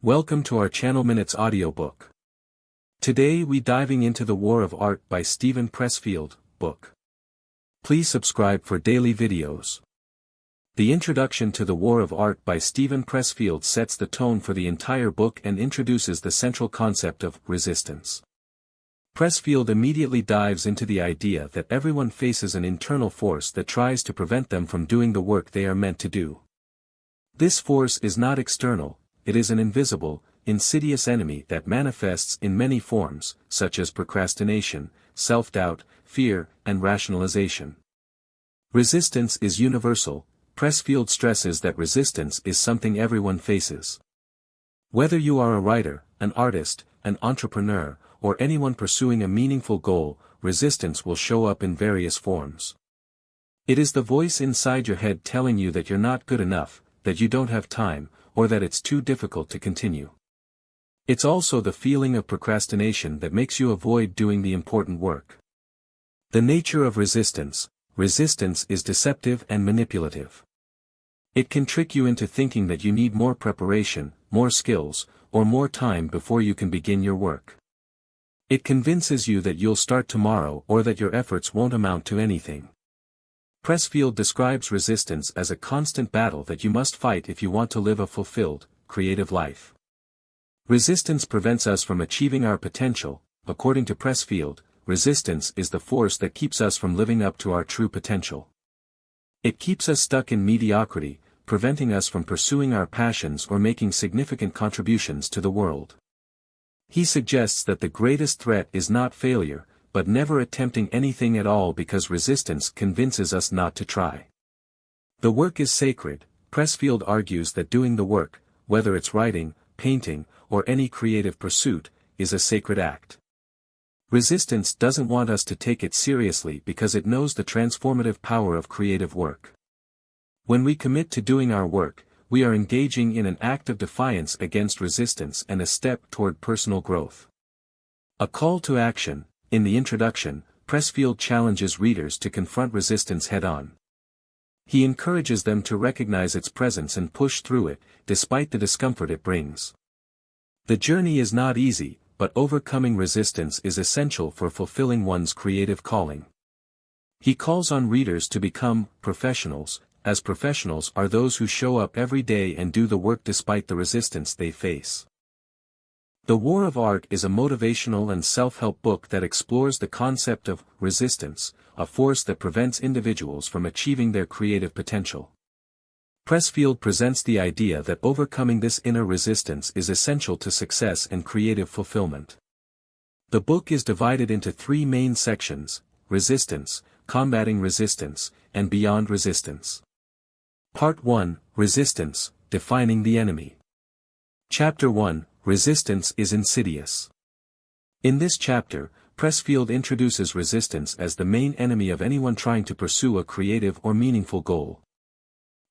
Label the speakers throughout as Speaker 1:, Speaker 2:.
Speaker 1: Welcome to our channel Minutes Audiobook. Today we diving into The War of Art by Steven Pressfield, book. Please subscribe for daily videos. The introduction to The War of Art by Steven Pressfield sets the tone for the entire book and introduces the central concept of resistance. Pressfield immediately dives into the idea that everyone faces an internal force that tries to prevent them from doing the work they are meant to do. This force is not external. It is an invisible, insidious enemy that manifests in many forms, such as procrastination, self-doubt, fear, and rationalization. Resistance is universal. Pressfield stresses that resistance is something everyone faces. Whether you are a writer, an artist, an entrepreneur, or anyone pursuing a meaningful goal, resistance will show up in various forms. It is the voice inside your head telling you that you're not good enough, that you don't have time, or that it's too difficult to continue. It's also the feeling of procrastination that makes you avoid doing the important work. The nature of resistance is deceptive and manipulative. It can trick you into thinking that you need more preparation, more skills, or more time before you can begin your work. It convinces you that you'll start tomorrow or that your efforts won't amount to anything. Pressfield describes resistance as a constant battle that you must fight if you want to live a fulfilled, creative life. Resistance prevents us from achieving our potential. According to Pressfield, resistance is the force that keeps us from living up to our true potential. It keeps us stuck in mediocrity, preventing us from pursuing our passions or making significant contributions to the world. He suggests that the greatest threat is not failure, but never attempting anything at all because resistance convinces us not to try. The work is sacred. Pressfield argues that doing the work, whether it's writing, painting, or any creative pursuit, is a sacred act. Resistance doesn't want us to take it seriously because it knows the transformative power of creative work. When we commit to doing our work, we are engaging in an act of defiance against resistance and a step toward personal growth. A call to action. In the introduction, Pressfield challenges readers to confront resistance head-on. He encourages them to recognize its presence and push through it, despite the discomfort it brings. The journey is not easy, but overcoming resistance is essential for fulfilling one's creative calling. He calls on readers to become professionals, as professionals are those who show up every day and do the work despite the resistance they face. The War of Art is a motivational and self-help book that explores the concept of resistance, a force that prevents individuals from achieving their creative potential. Pressfield presents the idea that overcoming this inner resistance is essential to success and creative fulfillment. The book is divided into three main sections: resistance, combating resistance, and beyond resistance. Part 1, Resistance, Defining the Enemy. Chapter 1, Resistance is Insidious. In this chapter, Pressfield introduces resistance as the main enemy of anyone trying to pursue a creative or meaningful goal.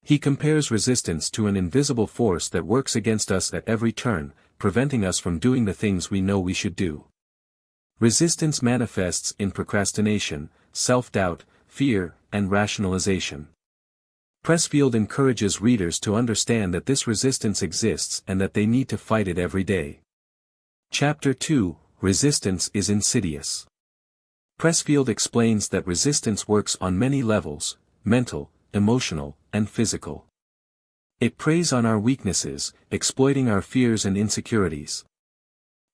Speaker 1: He compares resistance to an invisible force that works against us at every turn, preventing us from doing the things we know we should do. Resistance manifests in procrastination, self-doubt, fear, and rationalization. Pressfield encourages readers to understand that this resistance exists and that they need to fight it every day. Chapter 2, Resistance is Insidious. Pressfield explains that resistance works on many levels: mental, emotional, and physical. It preys on our weaknesses, exploiting our fears and insecurities.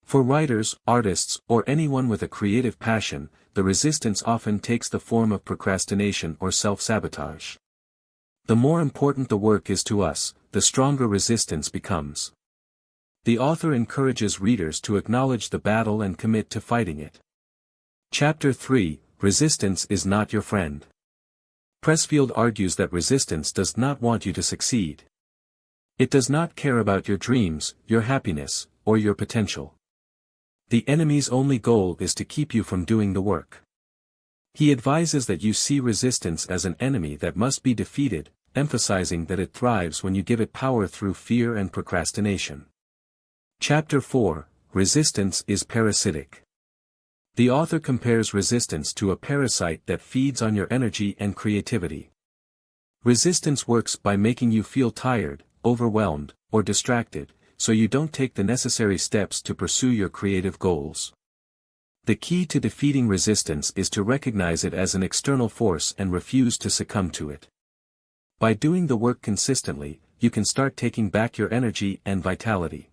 Speaker 1: For writers, artists, or anyone with a creative passion, the resistance often takes the form of procrastination or self-sabotage. The more important the work is to us, the stronger resistance becomes. The author encourages readers to acknowledge the battle and commit to fighting it. Chapter 3, Resistance is Not Your Friend. Pressfield argues that resistance does not want you to succeed. It does not care about your dreams, your happiness, or your potential. The enemy's only goal is to keep you from doing the work. He advises that you see resistance as an enemy that must be defeated, emphasizing that it thrives when you give it power through fear and procrastination. Chapter 4, Resistance is Parasitic. The author compares resistance to a parasite that feeds on your energy and creativity. Resistance works by making you feel tired, overwhelmed, or distracted, so you don't take the necessary steps to pursue your creative goals. The key to defeating resistance is to recognize it as an external force and refuse to succumb to it. By doing the work consistently, you can start taking back your energy and vitality.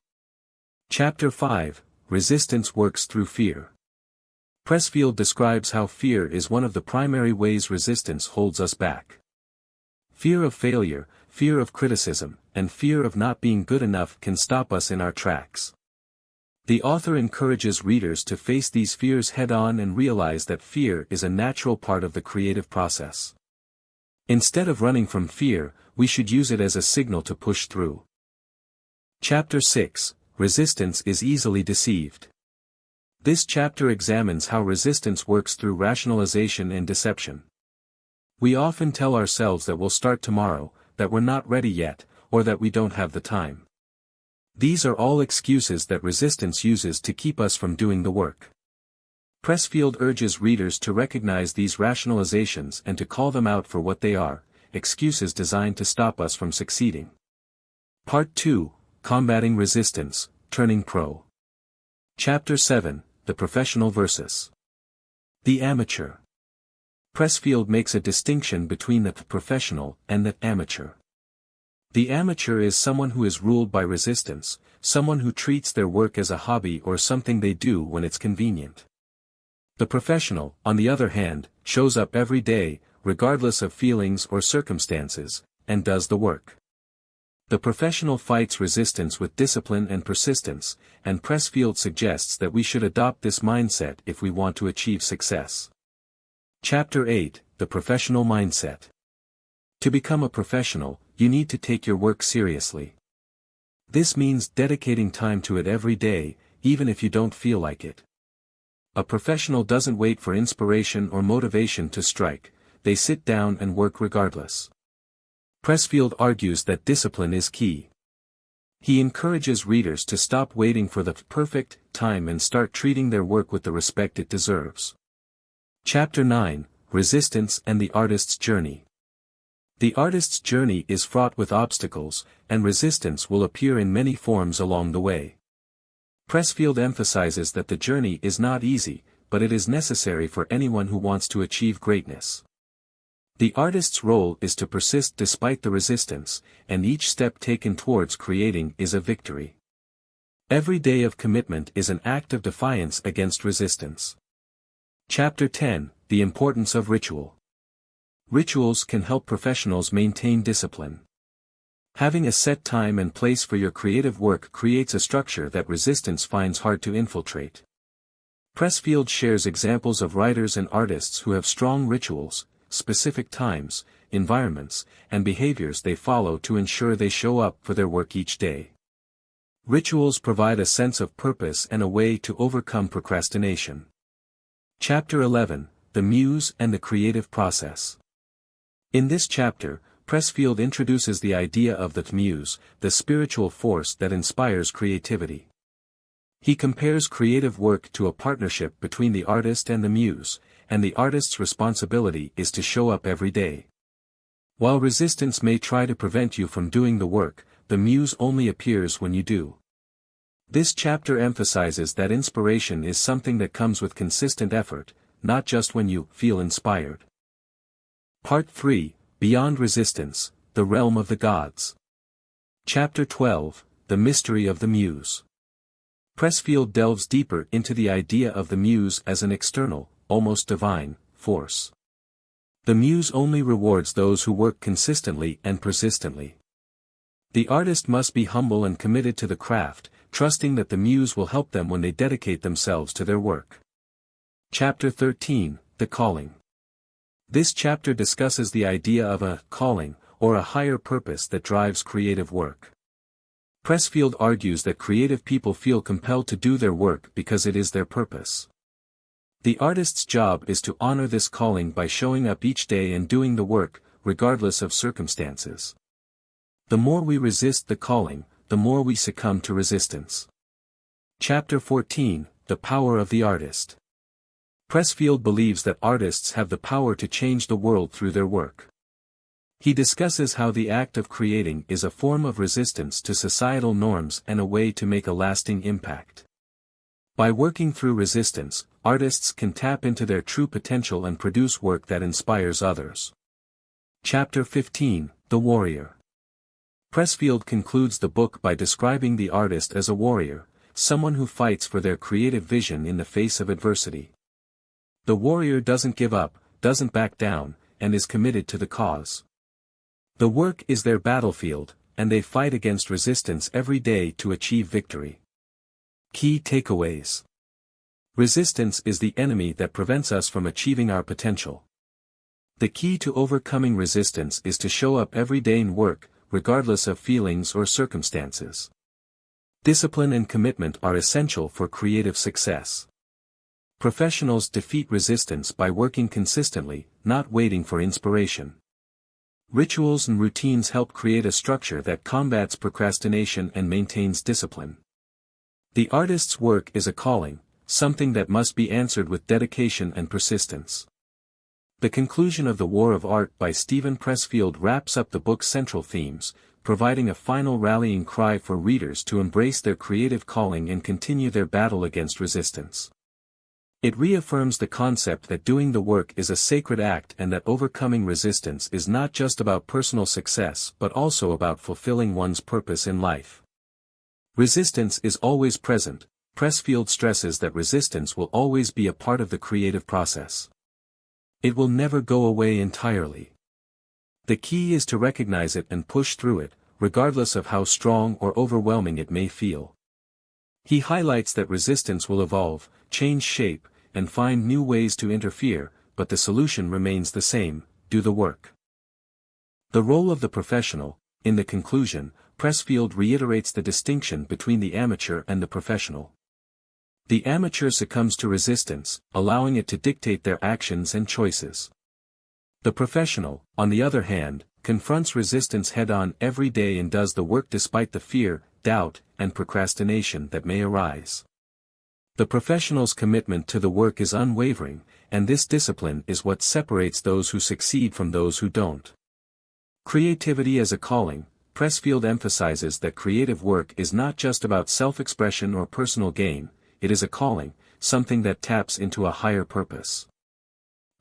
Speaker 1: Chapter 5, Resistance Works Through Fear. Pressfield describes how fear is one of the primary ways resistance holds us back. Fear of failure, fear of criticism, and fear of not being good enough can stop us in our tracks. The author encourages readers to face these fears head-on and realize that fear is a natural part of the creative process. Instead of running from fear, we should use it as a signal to push through. Chapter 6, Resistance is Easily Deceived. This chapter examines how resistance works through rationalization and deception. We often tell ourselves that we'll start tomorrow, that we're not ready yet, or that we don't have the time. These are all excuses that resistance uses to keep us from doing the work. Pressfield urges readers to recognize these rationalizations and to call them out for what they are, excuses designed to stop us from succeeding. Part 2, Combating Resistance, Turning Pro. Chapter 7, The Professional versus the Amateur. Pressfield makes a distinction between the professional and the amateur. The amateur is someone who is ruled by resistance, someone who treats their work as a hobby or something they do when it's convenient. The professional, on the other hand, shows up every day, regardless of feelings or circumstances, and does the work. The professional fights resistance with discipline and persistence, and Pressfield suggests that we should adopt this mindset if we want to achieve success. Chapter 8, The Professional Mindset. To become a professional, you need to take your work seriously. This means dedicating time to it every day, even if you don't feel like it. A professional doesn't wait for inspiration or motivation to strike, they sit down and work regardless. Pressfield argues that discipline is key. He encourages readers to stop waiting for the perfect time and start treating their work with the respect it deserves. Chapter 9, Resistance and the Artist's Journey. The artist's journey is fraught with obstacles, and resistance will appear in many forms along the way. Pressfield emphasizes that the journey is not easy, but it is necessary for anyone who wants to achieve greatness. The artist's role is to persist despite the resistance, and each step taken towards creating is a victory. Every day of commitment is an act of defiance against resistance. Chapter 10, The Importance of Ritual. Rituals can help professionals maintain discipline. Having a set time and place for your creative work creates a structure that resistance finds hard to infiltrate. Pressfield shares examples of writers and artists who have strong rituals, specific times, environments, and behaviors they follow to ensure they show up for their work each day. Rituals provide a sense of purpose and a way to overcome procrastination. Chapter 11, The Muse and the Creative Process. In this chapter, Pressfield introduces the idea of the muse, the spiritual force that inspires creativity. He compares creative work to a partnership between the artist and the muse, and the artist's responsibility is to show up every day. While resistance may try to prevent you from doing the work, the muse only appears when you do. This chapter emphasizes that inspiration is something that comes with consistent effort, not just when you feel inspired. Part 3, Beyond Resistance, The Realm of the Gods. Chapter 12, The Mystery of the Muse. Pressfield delves deeper into the idea of the muse as an external, almost divine, force. The muse only rewards those who work consistently and persistently. The artist must be humble and committed to the craft, trusting that the muse will help them when they dedicate themselves to their work. Chapter 13, The Calling. This chapter discusses the idea of a calling, or a higher purpose that drives creative work. Pressfield argues that creative people feel compelled to do their work because it is their purpose. The artist's job is to honor this calling by showing up each day and doing the work, regardless of circumstances. The more we resist the calling, the more we succumb to resistance. Chapter 14, The Power of the Artist. Pressfield believes that artists have the power to change the world through their work. He discusses how the act of creating is a form of resistance to societal norms and a way to make a lasting impact. By working through resistance, artists can tap into their true potential and produce work that inspires others. Chapter 15, The Warrior. Pressfield concludes the book by describing the artist as a warrior, someone who fights for their creative vision in the face of adversity. The warrior doesn't give up, doesn't back down, and is committed to the cause. The work is their battlefield, and they fight against resistance every day to achieve victory. Key takeaways. Resistance is the enemy that prevents us from achieving our potential. The key to overcoming resistance is to show up every day in work, regardless of feelings or circumstances. Discipline and commitment are essential for creative success. Professionals defeat resistance by working consistently, not waiting for inspiration. Rituals and routines help create a structure that combats procrastination and maintains discipline. The artist's work is a calling, something that must be answered with dedication and persistence. The conclusion of The War of Art by Steven Pressfield wraps up the book's central themes, providing a final rallying cry for readers to embrace their creative calling and continue their battle against resistance. It reaffirms the concept that doing the work is a sacred act and that overcoming resistance is not just about personal success but also about fulfilling one's purpose in life. Resistance is always present. Pressfield stresses that resistance will always be a part of the creative process. It will never go away entirely. The key is to recognize it and push through it, regardless of how strong or overwhelming it may feel. He highlights that resistance will evolve, change shape, and find new ways to interfere, but the solution remains the same: do the work. The role of the professional. In the conclusion, Pressfield reiterates the distinction between the amateur and the professional. The amateur succumbs to resistance, allowing it to dictate their actions and choices. The professional, on the other hand, confronts resistance head-on every day and does the work despite the fear, doubt, and procrastination that may arise. The professional's commitment to the work is unwavering, and this discipline is what separates those who succeed from those who don't. Creativity as a calling. Pressfield emphasizes that creative work is not just about self-expression or personal gain, it is a calling, something that taps into a higher purpose.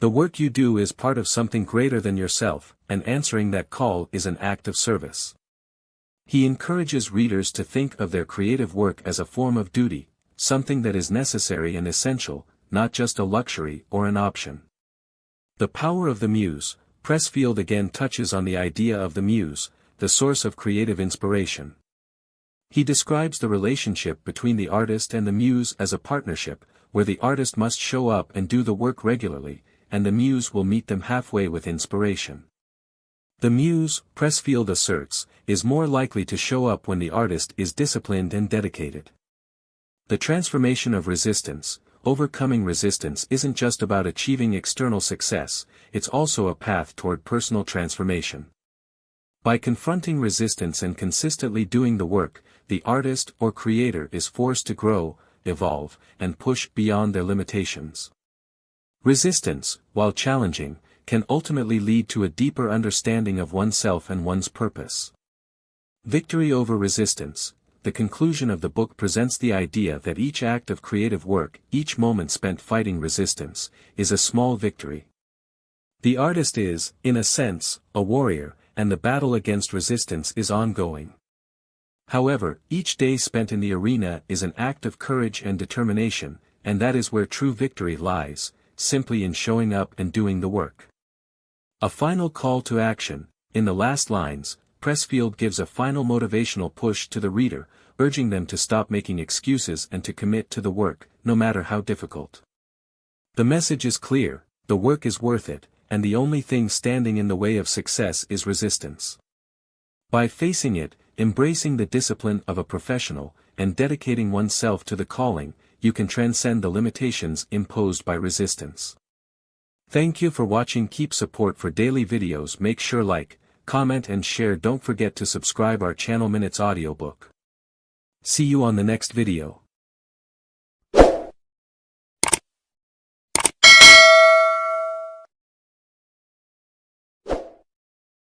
Speaker 1: The work you do is part of something greater than yourself, and answering that call is an act of service. He encourages readers to think of their creative work as a form of duty, something that is necessary and essential, not just a luxury or an option. The power of the muse. Pressfield again touches on the idea of the muse, the source of creative inspiration. He describes the relationship between the artist and the muse as a partnership, where the artist must show up and do the work regularly, and the muse will meet them halfway with inspiration. The muse, Pressfield asserts, is more likely to show up when the artist is disciplined and dedicated. The transformation of resistance. Overcoming resistance isn't just about achieving external success, it's also a path toward personal transformation. By confronting resistance and consistently doing the work, the artist or creator is forced to grow, evolve, and push beyond their limitations. Resistance, while challenging, can ultimately lead to a deeper understanding of oneself and one's purpose. Victory over resistance. The conclusion of the book presents the idea that each act of creative work, each moment spent fighting resistance, is a small victory. The artist is, in a sense, a warrior, and the battle against resistance is ongoing. However, each day spent in the arena is an act of courage and determination, and that is where true victory lies, simply in showing up and doing the work. A final call to action. In the last lines, Pressfield gives a final motivational push to the reader, urging them to stop making excuses and to commit to the work, no matter how difficult. The message is clear: the work is worth it, and the only thing standing in the way of success is resistance. By facing it, embracing the discipline of a professional, and dedicating oneself to the calling, you can transcend the limitations imposed by resistance. Thank you for watching. Keep support for daily videos. Make sure like, comment and share. Don't forget to subscribe our channel. Minutes Audiobook. See you on the next video.